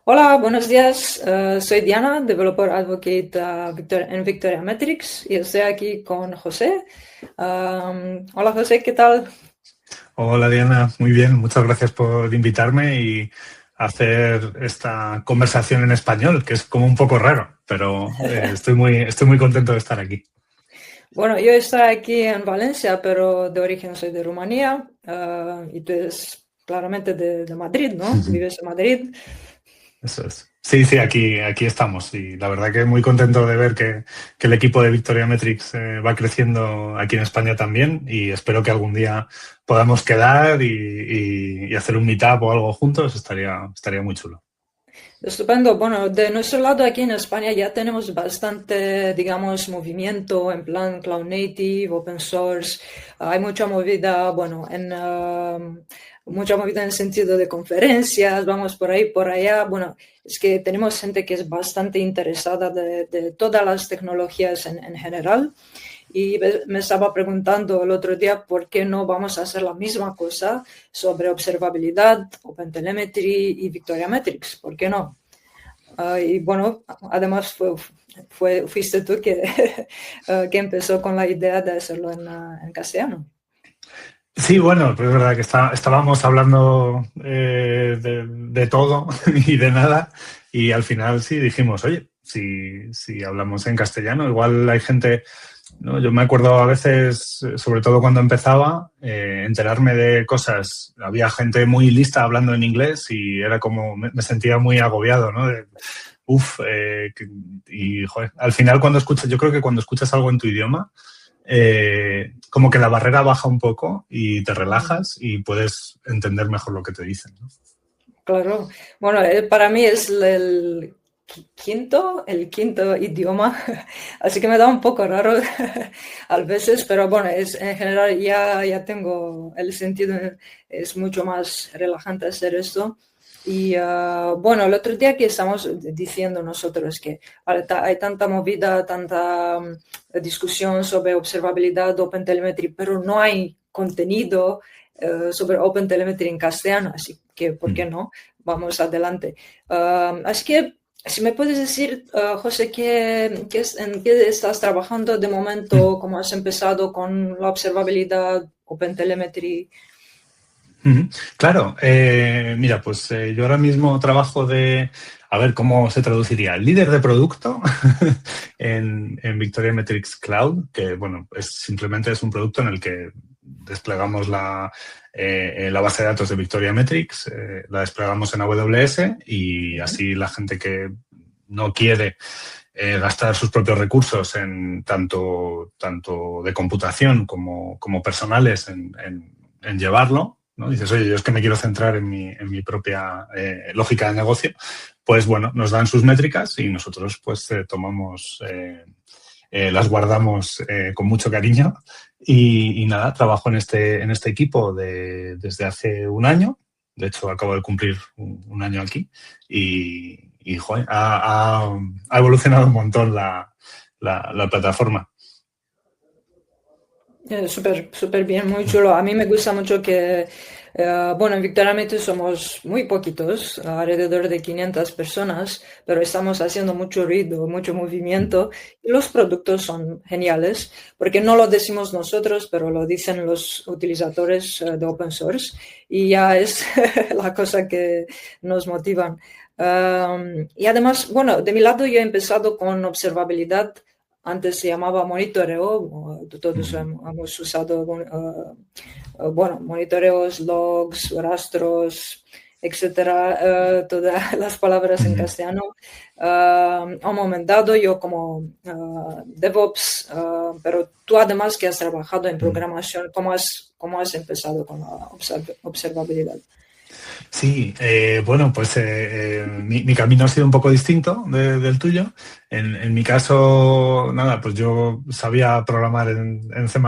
Hola, buenos días. Soy Diana, Developer Advocate en Victoria Metrics y estoy aquí con José. Hola José, ¿qué tal? Hola Diana, muy bien, muchas gracias por invitarme y hacer esta conversación en español, que es como un poco raro, pero estoy muy contento de estar aquí. Bueno, yo estoy aquí en Valencia, pero de origen soy de Rumanía y tú eres claramente de Madrid, ¿no? Vives en Madrid. Eso es. Sí, sí, aquí estamos y la verdad que muy contento de ver que el equipo de Victoria Metrics va creciendo aquí en España también y espero que algún día podamos quedar y hacer un meetup o algo juntos, estaría muy chulo. Estupendo. Bueno, de nuestro lado aquí en España ya tenemos bastante, digamos, movimiento en plan cloud native, open source. Hay mucha movida, bueno, mucha movida en el sentido de conferencias, vamos por ahí, por allá. Bueno, es que tenemos gente que es bastante interesada de todas las tecnologías en general. Y me estaba preguntando el otro día por qué no vamos a hacer la misma cosa sobre observabilidad, OpenTelemetry y Victoria Metrics. ¿Por qué no? Y bueno, además fuiste tú que empezó con la idea de hacerlo en castellano. Sí, bueno, pues es verdad que estábamos hablando de todo y de nada y al final sí dijimos, oye, si hablamos en castellano, igual hay gente, ¿no? Yo me acuerdo a veces, sobre todo cuando empezaba, enterarme de cosas. Había gente muy lista hablando en inglés y era como, me sentía muy agobiado, ¿no? Y joder, al final cuando escuchas, yo creo que cuando escuchas algo en tu idioma, como que la barrera baja un poco y te relajas y puedes entender mejor lo que te dicen, ¿no? Claro. Bueno, para mí es el quinto idioma, así que me da un poco raro a veces, pero bueno, en general ya tengo el sentido, es mucho más relajante hacer esto. Y bueno, el otro día que estamos diciendo nosotros que hay tanta movida, tanta discusión sobre observabilidad, OpenTelemetry, pero no hay contenido sobre OpenTelemetry en castellano, así que, ¿por qué no? Vamos adelante. Así que, si me puedes decir, José, ¿en qué estás trabajando de momento? ¿Cómo has empezado con la observabilidad, OpenTelemetry? Claro, mira, pues yo ahora mismo trabajo a ver cómo se traduciría, líder de producto en Victoria Metrics Cloud, que bueno, simplemente es un producto en el que desplegamos la base de datos de Victoria Metrics, la desplegamos en AWS y así la gente que no quiere gastar sus propios recursos en tanto de computación como personales en llevarlo, ¿no? Dices, oye, yo es que me quiero centrar en mi propia lógica de negocio, pues bueno, nos dan sus métricas y nosotros pues tomamos, las guardamos con mucho cariño y nada, trabajo en este equipo desde hace un año. De hecho, acabo de cumplir un año aquí y joder, ha evolucionado un montón la plataforma. Súper, súper bien, muy chulo. A mí me gusta mucho que, bueno, en Victoria Metrics somos muy poquitos, alrededor de 500 personas, pero estamos haciendo mucho ruido, mucho movimiento y los productos son geniales, porque no lo decimos nosotros, pero lo dicen los utilizadores de open source y ya es la cosa que nos motivan. Y además, bueno, de mi lado yo he empezado con observabilidad. Antes se llamaba monitoreo, todos hemos usado, bueno, monitoreos, logs, rastros, etcétera, todas las palabras en castellano. A un momento dado yo como DevOps, pero tú además que has trabajado en programación, ¿cómo has empezado con la observabilidad? Sí, bueno, pues mi camino ha sido un poco distinto del tuyo. En mi caso, nada, pues yo sabía programar en C++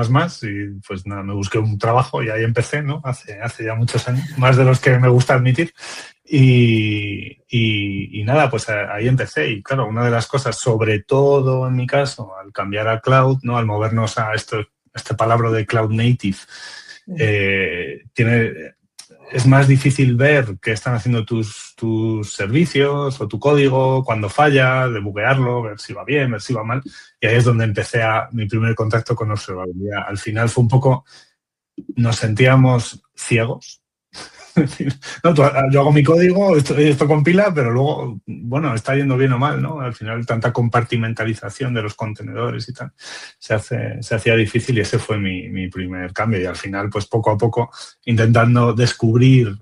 y pues nada, me busqué un trabajo y ahí empecé, ¿no? Hace ya muchos años, más de los que me gusta admitir. Y nada, pues ahí empecé. Y claro, una de las cosas, sobre todo en mi caso, al cambiar a cloud, ¿no? Al movernos a este palabra de cloud native, tiene es más difícil ver qué están haciendo tus servicios o tu código cuando falla, debuguearlo, ver si va bien, ver si va mal. Y ahí es donde empecé mi primer contacto con observabilidad. Al final fue un poco, nos sentíamos ciegos. No, yo hago mi código, esto compila, pero luego, bueno, está yendo bien o mal, ¿no? Al final, tanta compartimentalización de los contenedores y tal, se hacía difícil y ese fue mi primer cambio. Y al final, pues poco a poco, intentando descubrir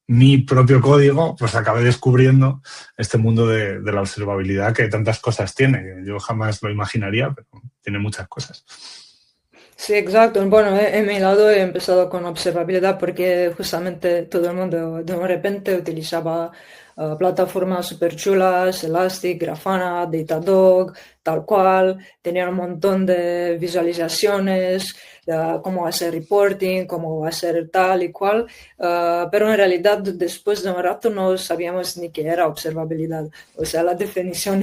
mi propio código, pues acabé descubriendo este mundo de la observabilidad que tantas cosas tiene. Yo jamás lo imaginaría, pero tiene muchas cosas. Sí, exacto. Bueno, en mi lado he empezado con observabilidad porque justamente todo el mundo de repente utilizaba plataformas súper chulas, Elastic, Grafana, Datadog, tal cual. Tenía un montón de visualizaciones, cómo hacer reporting, cómo hacer tal y cual. Pero en realidad después de un rato no sabíamos ni qué era observabilidad. O sea, la definición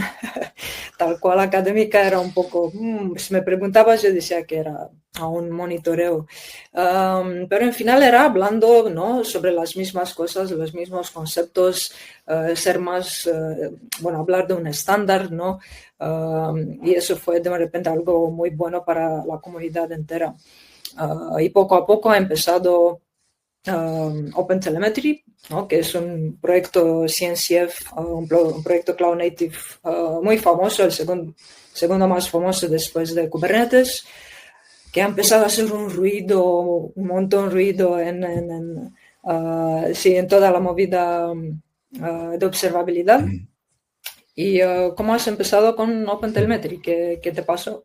tal cual académica era un poco, si me preguntabas yo decía que era a un monitoreo. Pero en final era hablando, ¿no?, sobre las mismas cosas, los mismos conceptos, ser más, bueno, hablar de un estándar, ¿no? Y eso fue de repente algo muy bueno para la comunidad entera. Y poco a poco ha empezado OpenTelemetry, ¿no?, que es un proyecto CNCF, un proyecto Cloud Native muy famoso, el segundo más famoso después de Kubernetes, que ha empezado a hacer un ruido, un montón de ruido sí, en toda la movida de observabilidad. ¿Y cómo has empezado con OpenTelemetry? ¿Qué te pasó?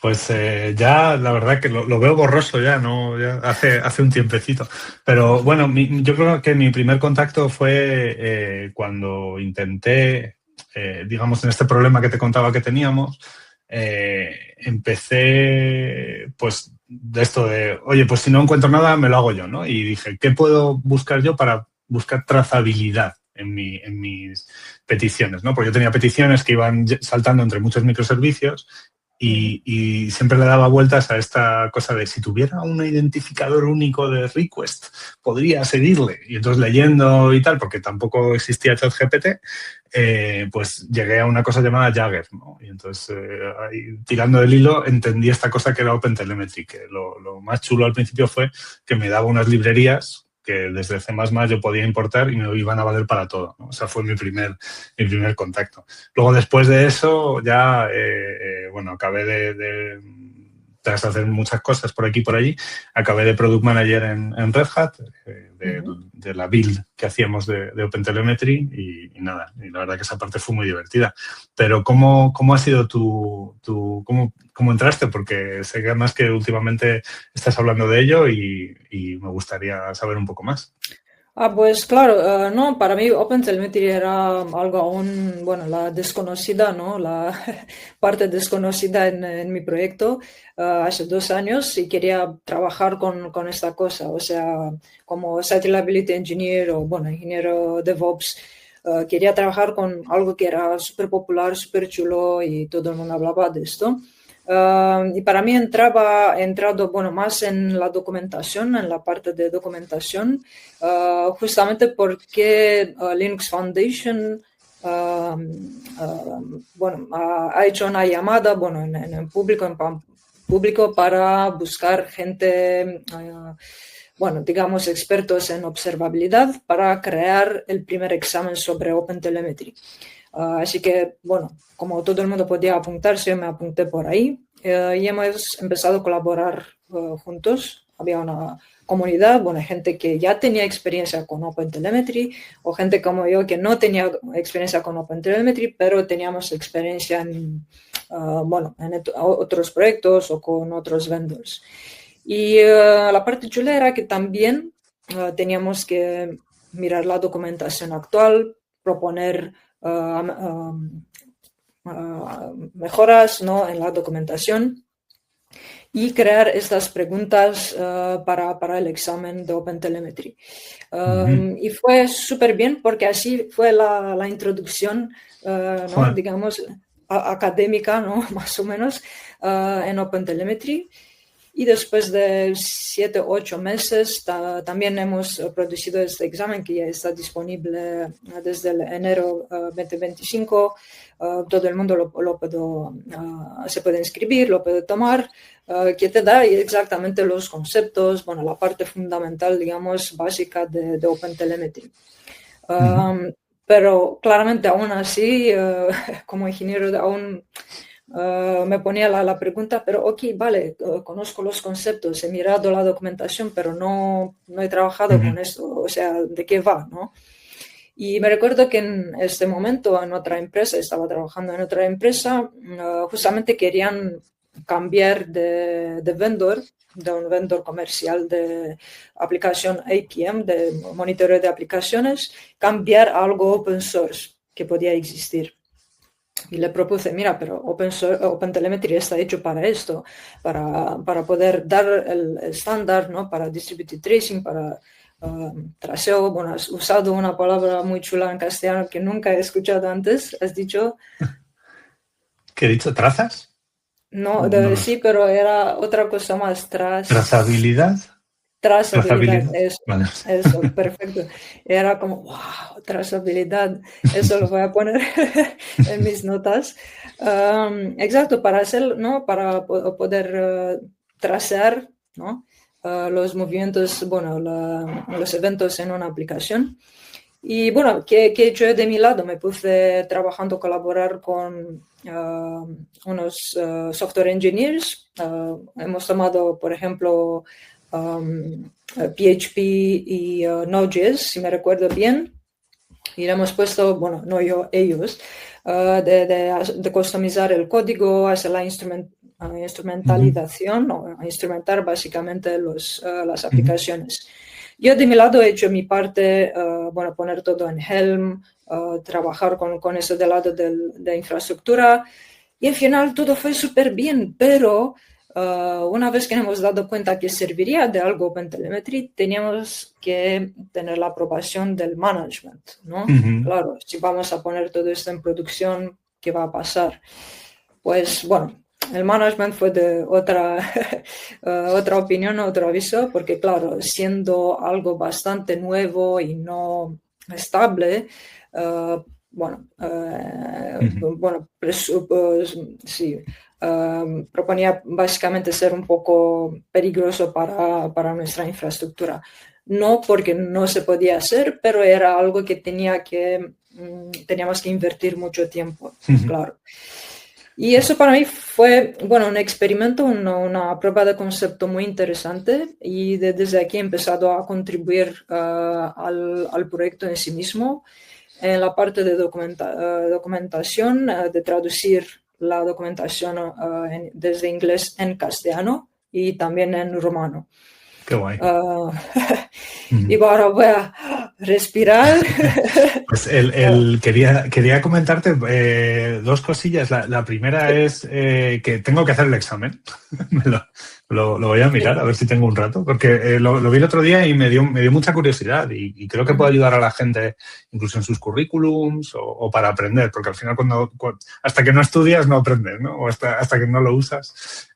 Pues ya la verdad que lo veo borroso ya, ¿no? Ya hace un tiempecito. Pero bueno, yo creo que mi primer contacto fue cuando intenté, digamos, en este problema que te contaba que teníamos, empecé, pues, de esto de, oye, pues si no encuentro nada, me lo hago yo, ¿no? Y dije, ¿qué puedo buscar yo para buscar trazabilidad en mis peticiones, ¿no? Porque yo tenía peticiones que iban saltando entre muchos microservicios y siempre le daba vueltas a esta cosa de si tuviera un identificador único de request, podría seguirle. Y entonces leyendo y tal, porque tampoco existía ChatGPT, pues llegué a una cosa llamada Jagger, ¿no? Y entonces, ahí, tirando del hilo, entendí esta cosa que era OpenTelemetry, que lo más chulo al principio fue que me daba unas librerías que desde C++ yo podía importar y me iban a valer para todo, ¿no? O sea, fue mi primer contacto. Luego, después de eso, ya, bueno, acabé tras hacer muchas cosas por aquí y por allí, acabé de Product Manager en Red Hat, de la build que hacíamos de OpenTelemetry y nada, y la verdad que esa parte fue muy divertida. Pero ¿cómo ha sido cómo entraste? Porque sé que además que últimamente estás hablando de ello y me gustaría saber un poco más. Pues claro, no, para mí OpenTelemetry era algo aún, bueno, la desconocida, ¿no? La parte desconocida en mi proyecto hace 2 años y quería trabajar con esta cosa, o sea, como Site Reliability Engineer o, bueno, ingeniero DevOps. Quería trabajar con algo que era súper popular, súper chulo y todo el mundo hablaba de esto. Y para mí he entrado, bueno, más en la documentación, en la parte de documentación, justamente porque Linux Foundation bueno, ha hecho una llamada, bueno, en público para buscar gente, bueno, digamos, expertos en observabilidad para crear el primer examen sobre OpenTelemetry. Así que, bueno, como todo el mundo podía apuntarse, yo me apunté por ahí y hemos empezado a colaborar juntos. Había una comunidad, bueno, gente que ya tenía experiencia con OpenTelemetry o gente como yo que no tenía experiencia con OpenTelemetry, pero teníamos experiencia bueno, en otros proyectos o con otros vendors. Y la parte chula era que también teníamos que mirar la documentación actual, proponer mejoras, ¿no?, en la documentación y crear estas preguntas para el examen de OpenTelemetry. Y fue súper bien porque así fue la introducción, ¿no?, digamos, académica, ¿no?, más o menos, en OpenTelemetry. Y después de 7 u 8 meses también hemos producido este examen que ya está disponible desde el enero 2025. Todo el mundo se puede inscribir, lo puede tomar, que te da exactamente los conceptos, bueno, la parte fundamental, digamos, básica de OpenTelemetry. Pero claramente aún así, como ingeniero aún me ponía la pregunta, pero ok, vale, conozco los conceptos, he mirado la documentación, pero no he trabajado con esto, o sea, ¿de qué va, no? Y me recuerdo que en este momento en otra empresa, estaba trabajando en otra empresa, justamente querían cambiar de vendor, de un vendor comercial de aplicación APM, de monitoreo de aplicaciones, cambiar a algo open source que podía existir. Y le propuse, mira, pero OpenTelemetry está hecho para esto, para poder dar el estándar, ¿no? Para distributed tracing, para traceo. Bueno, has usado una palabra muy chula en castellano que nunca he escuchado antes. ¿Has dicho? ¿Qué he dicho? ¿Trazas? No, sí, pero era otra cosa más. ¿Trazabilidad? Trazabilidad, eso, vale. eso, perfecto. Era como, wow, trazabilidad, eso lo voy a poner en mis notas. Exacto, para hacer, ¿no? Para poder tracear, ¿no? Los movimientos, bueno, los eventos en una aplicación. Y bueno, ¿qué he hecho de mi lado? Me puse trabajando, colaborar con unos software engineers. Hemos tomado, por ejemplo, PHP y Node.js, si me recuerdo bien, y le hemos puesto, bueno, no yo, ellos, de customizar el código, hacer la instrumentalización, o instrumentar básicamente las aplicaciones. Yo de mi lado he hecho mi parte, bueno, poner todo en Helm, trabajar con eso del lado de infraestructura, y al final todo fue súper bien, pero una vez que nos hemos dado cuenta que serviría de algo OpenTelemetry, teníamos que tener la aprobación del management, ¿no? Claro, si vamos a poner todo esto en producción, ¿qué va a pasar? Pues bueno, el management fue de otra opinión, otro aviso, porque claro, siendo algo bastante nuevo y no estable, sí, proponía básicamente ser un poco peligroso para nuestra infraestructura. No porque no se podía hacer, pero era algo que teníamos que invertir mucho tiempo, claro. Y eso para mí fue, bueno, un experimento, una prueba de concepto muy interesante, y desde aquí he empezado a contribuir al proyecto en sí mismo, en la parte de documentación, de traducir la documentación desde inglés en castellano y también en rumano. Qué guay. Y ahora voy a respirar. Pues quería comentarte dos cosillas. La primera es que tengo que hacer el examen. Lo voy a mirar, a ver si tengo un rato, porque lo vi el otro día y me dio mucha curiosidad, y creo que puede ayudar a la gente incluso en sus currículums o para aprender, porque al final hasta que no estudias no aprendes, ¿no? O hasta que no lo usas.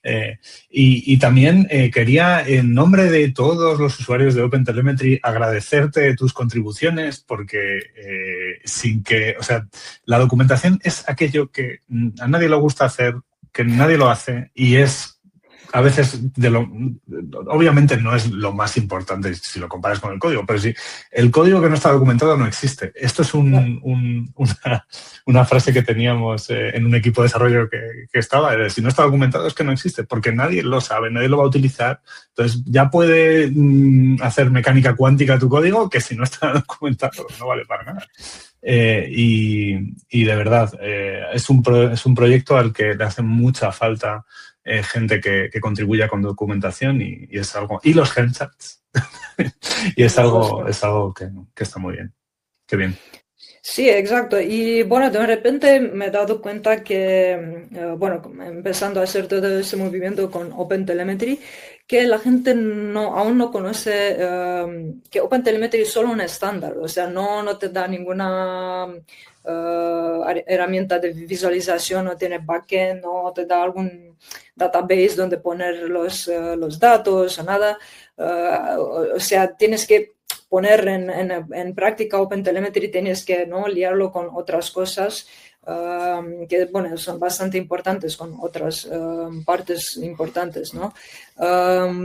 Y también quería, en nombre de todos los usuarios de OpenTelemetry, agradecerte tus contribuciones, porque o sea, la documentación es aquello que a nadie le gusta hacer, que nadie lo hace, y es a veces, obviamente no es lo más importante si lo comparas con el código, pero sí, el código que no está documentado no existe. Esto es una frase que teníamos en un equipo de desarrollo que estaba, si no está documentado es que no existe, porque nadie lo sabe, nadie lo va a utilizar. Entonces ya puede hacer mecánica cuántica tu código, que si no está documentado no vale para nada. Y de verdad, es un proyecto al que le hace mucha falta gente que contribuya con documentación, y es algo, y los Helm charts y es algo que está muy bien. Qué bien. Sí, exacto. Y bueno, de repente me he dado cuenta que, bueno, empezando a hacer todo ese movimiento con OpenTelemetry, que la gente aún no conoce que OpenTelemetry es solo un estándar, o sea, no te da ninguna herramienta de visualización, no tiene backend, no te da algún database donde poner los datos o nada. O sea, tienes que poner en práctica OpenTelemetry, tienes que no liarlo con otras cosas que bueno, son bastante importantes, con otras partes importantes, ¿no?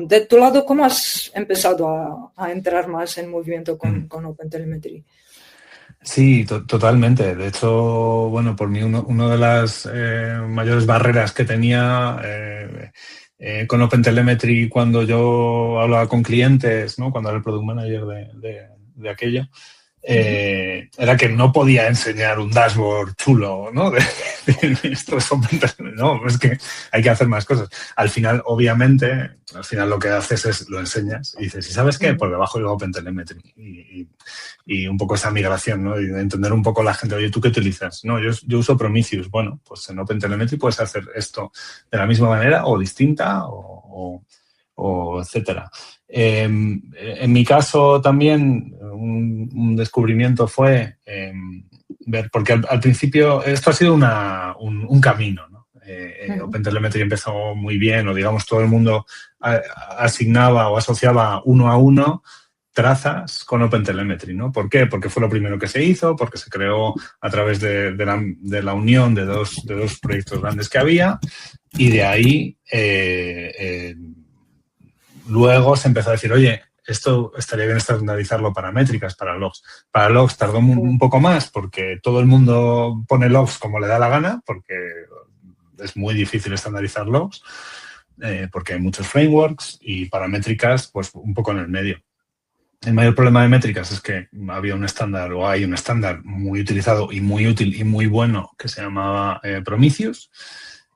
De tu lado, ¿cómo has empezado a entrar más en movimiento con OpenTelemetry? Sí, totalmente. De hecho, bueno, por mí una de las mayores barreras que tenía con OpenTelemetry cuando yo hablaba con clientes, ¿no? Cuando era el product manager de aquello, era que no podía enseñar un dashboard chulo, ¿no? Esto es OpenTelemetry. No, es que hay que hacer más cosas. Al final, obviamente, al final lo que haces es lo enseñas y dices, ¿y sabes qué? Por debajo lleva OpenTelemetry. Y un poco esa migración, ¿no? Y de entender un poco la gente, oye, ¿tú qué utilizas? No, yo uso Prometheus. Bueno, pues en OpenTelemetry puedes hacer esto de la misma manera o distinta o etcétera. En mi caso también un descubrimiento fue ver, porque al principio esto ha sido un camino, ¿no? OpenTelemetry empezó muy bien, o digamos todo el mundo asignaba o asociaba uno a uno trazas con OpenTelemetry, ¿no? ¿Por qué? Porque fue lo primero que se hizo, porque se creó a través de la unión de dos proyectos grandes que había y de ahí luego se empezó a decir, oye, esto estaría bien estandarizarlo para métricas, para logs. Para logs tardó un poco más porque todo el mundo pone logs como le da la gana, porque es muy difícil estandarizar logs, porque hay muchos frameworks y para métricas, pues un poco en el medio. El mayor problema de métricas es que había un estándar o hay un estándar muy utilizado y muy útil y muy bueno que se llamaba Prometheus.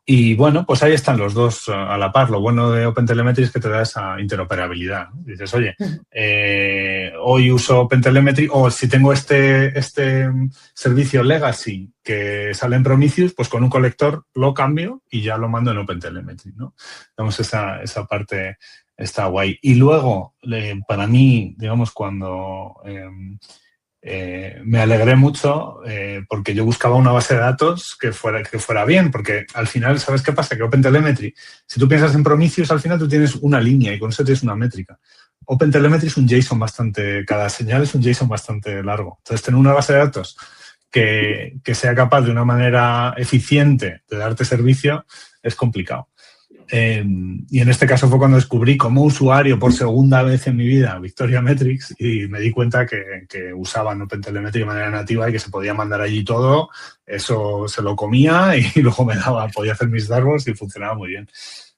Y bueno, pues ahí están los dos a la par. Lo bueno de OpenTelemetry es que te da esa interoperabilidad, ¿no? Dices, oye, hoy uso OpenTelemetry o si tengo este servicio legacy que sale en Prometheus, pues con un colector lo cambio y ya lo mando en OpenTelemetry, ¿no? Tenemos esa parte está guay. Y luego, para mí, digamos, cuando me alegré mucho porque yo buscaba una base de datos que fuera bien, porque al final, ¿sabes qué pasa? Que OpenTelemetry, si tú piensas en Prometheus, al final tú tienes una línea y con eso tienes una métrica. OpenTelemetry es un JSON bastante, cada señal es un JSON bastante largo. Entonces, tener una base de datos que sea capaz de una manera eficiente de darte servicio es complicado. Y en este caso fue cuando descubrí como usuario por segunda vez en mi vida Victoria Metrics y me di cuenta que usaban OpenTelemetry de manera nativa y que se podía mandar allí todo, eso se lo comía y luego podía hacer mis dashboards y funcionaba muy bien.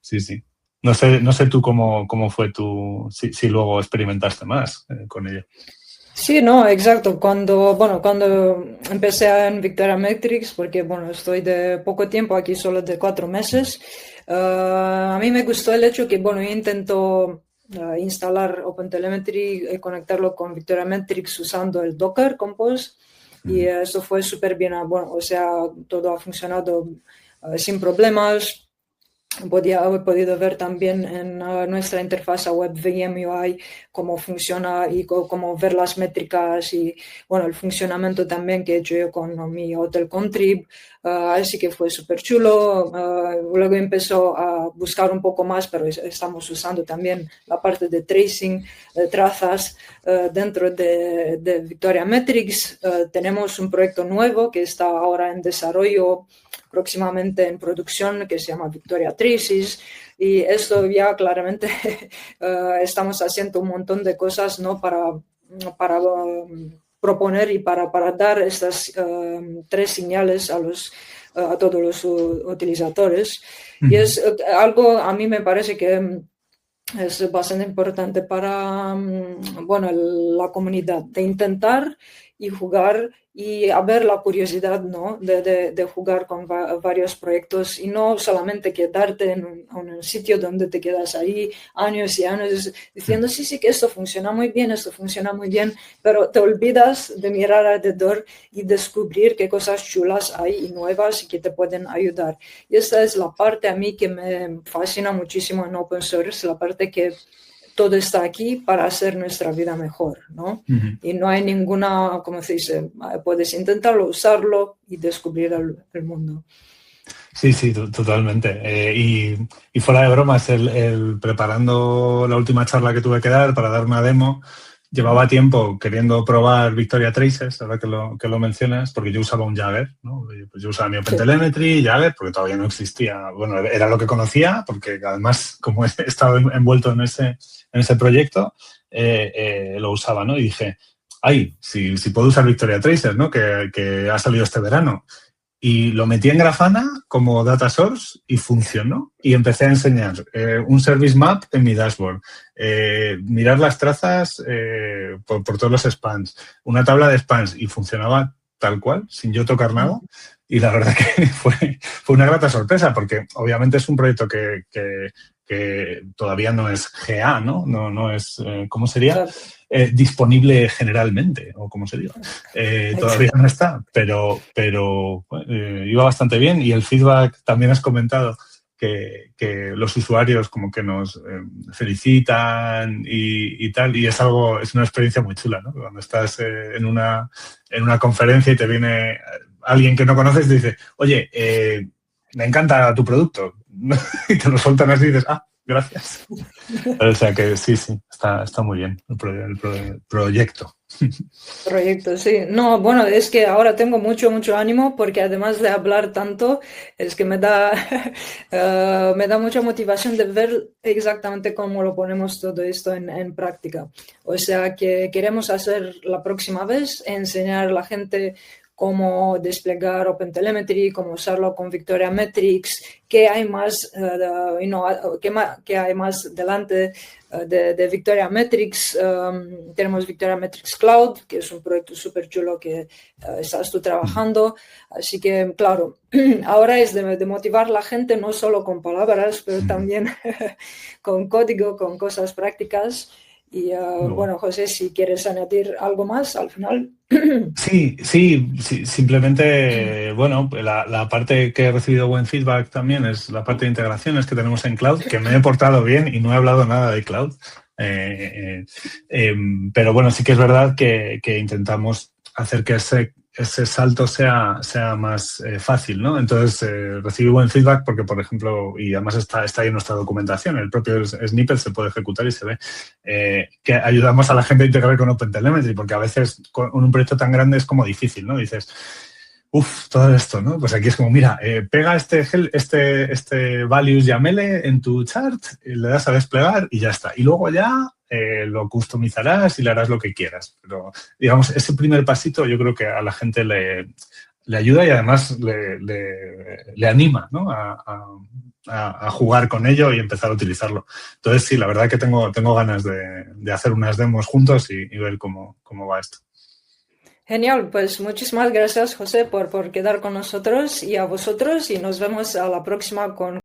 Sí, sí. No sé tú cómo fue si luego experimentaste más con ello. Sí, no, exacto. Cuando empecé en Victoria Metrics, porque bueno, estoy de poco tiempo aquí, solo de 4 meses, a mí me gustó el hecho que, bueno, yo intento instalar OpenTelemetry y conectarlo con Victoria Metrics usando el Docker Compose y eso fue súper bien. Bueno, o sea, todo ha funcionado sin problemas. He podido ver también en nuestra interfaz web VM UI cómo funciona y cómo ver las métricas y bueno, el funcionamiento también que he hecho yo con mi Hotel Contrib, así que fue súper chulo. Luego empezó a buscar un poco más, pero estamos usando también la parte de tracing, trazas dentro de Victoria Metrics. Tenemos un proyecto nuevo que está ahora en desarrollo, próximamente en producción, que se llama Victoria Traces, y esto ya claramente estamos haciendo un montón de cosas, ¿no? para proponer y para dar estas 3 señales a todos los utilizadores. Y es algo, a mí me parece que es bastante importante para bueno, la comunidad, de intentar y jugar y haber la curiosidad, ¿no? de jugar con varios proyectos y no solamente quedarte en un sitio donde te quedas ahí años y años diciendo, sí, que esto funciona muy bien, pero te olvidas de mirar alrededor y descubrir qué cosas chulas hay y nuevas y que te pueden ayudar. Y esta es la parte a mí que me fascina muchísimo en open source, la parte que todo está aquí para hacer nuestra vida mejor, ¿no? Y no hay ninguna, como se dice, puedes intentarlo, usarlo y descubrir el mundo. Sí, totalmente. Y fuera de bromas, el preparando la última charla que tuve que dar para dar una demo, llevaba tiempo queriendo probar Victoria Traces, ahora que lo mencionas, porque yo usaba un Jagger, ¿no? Pues yo usaba mi OpenTelemetry, Jagger, porque todavía no existía. Bueno, era lo que conocía, porque además, como he estado envuelto en ese proyecto, lo usaba, ¿no? Y dije, si puedo usar Victoria Traces, ¿no? Que ha salido este verano. Y lo metí en Grafana como data source y funcionó. Y empecé a enseñar un service map en mi dashboard, mirar las trazas por todos los spans, una tabla de spans y funcionaba tal cual, sin yo tocar nada. Y la verdad que fue una grata sorpresa porque obviamente es un proyecto que todavía no es GA, ¿no? No es, ¿cómo sería? Claro. Disponible generalmente, o como se diga. Todavía no está, pero iba bastante bien y el feedback también has comentado que los usuarios como que nos felicitan y tal, y es una experiencia muy chula, ¿no? Cuando estás en una conferencia y te viene alguien que no conoces y te dice, oye, me encanta tu producto, y te lo sueltan así y dices, gracias. O sea que sí, está muy bien el proyecto. Proyecto, sí. No, bueno, es que ahora tengo mucho ánimo porque además de hablar tanto, es que me da, me da mucha motivación de ver exactamente cómo lo ponemos todo esto en práctica. O sea que queremos hacer la próxima vez, enseñar a la gente cómo desplegar OpenTelemetry, cómo usarlo con Victoria Metrics, qué hay más, qué hay más delante de Victoria Metrics. Tenemos Victoria Metrics Cloud, que es un proyecto súper chulo que estás tú trabajando. Así que, claro, ahora es de motivar a la gente no solo con palabras, pero también con código, con cosas prácticas. Y bueno, José, si quieres añadir algo más al final. Sí, simplemente, bueno, la parte que he recibido buen feedback también es la parte de integraciones que tenemos en Cloud, que me he portado bien y no he hablado nada de Cloud. Pero bueno, sí que es verdad que intentamos hacer que ese salto sea más fácil, ¿no? Entonces, recibí buen feedback porque, por ejemplo, y además está ahí en nuestra documentación, el propio snippet se puede ejecutar y se ve, que ayudamos a la gente a integrar con OpenTelemetry, porque a veces con un proyecto tan grande es como difícil, ¿no? Dices, todo esto, ¿no? Pues aquí es como, mira, pega este values YAML en tu chart, le das a desplegar y ya está. Y luego ya lo customizarás y le harás lo que quieras. Pero, digamos, ese primer pasito yo creo que a la gente le ayuda y además le anima, ¿no? A jugar con ello y empezar a utilizarlo. Entonces, sí, la verdad que tengo ganas de hacer unas demos juntos y ver cómo va esto. Genial, pues muchísimas gracias, José, por quedar con nosotros y a vosotros y nos vemos a la próxima con